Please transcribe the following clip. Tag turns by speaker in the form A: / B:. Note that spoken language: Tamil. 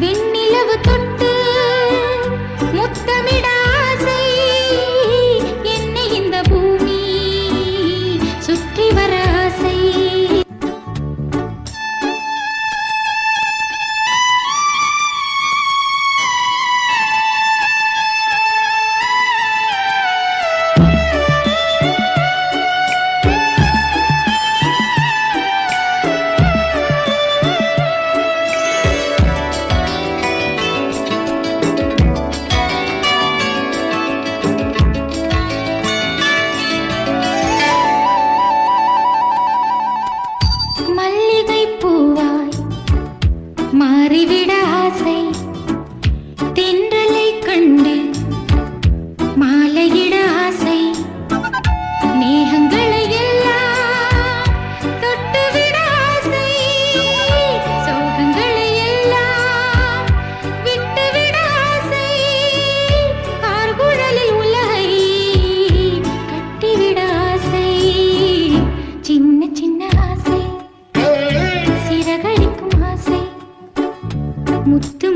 A: வெண்ணிலவு தொட்டு முத்தமிட ஆசை, என்னை இந்த பூமி சுற்றி வர ஆசை. மல்லிகை பூவாய் மாறிவிட ஆசை, தென்றலை கண்டு மாலையிட ஆசை, மேகங்களை எல்லாம் தொட்டுவிட ஆசை, சோகங்களை எல்லாம் விட்டுவிட ஆசை, கார்குழலில் உலகை கட்டிவிட ஆசை. சின்ன சின்ன ஆசை, சிறகடிக்கும் ஆசை, முத்து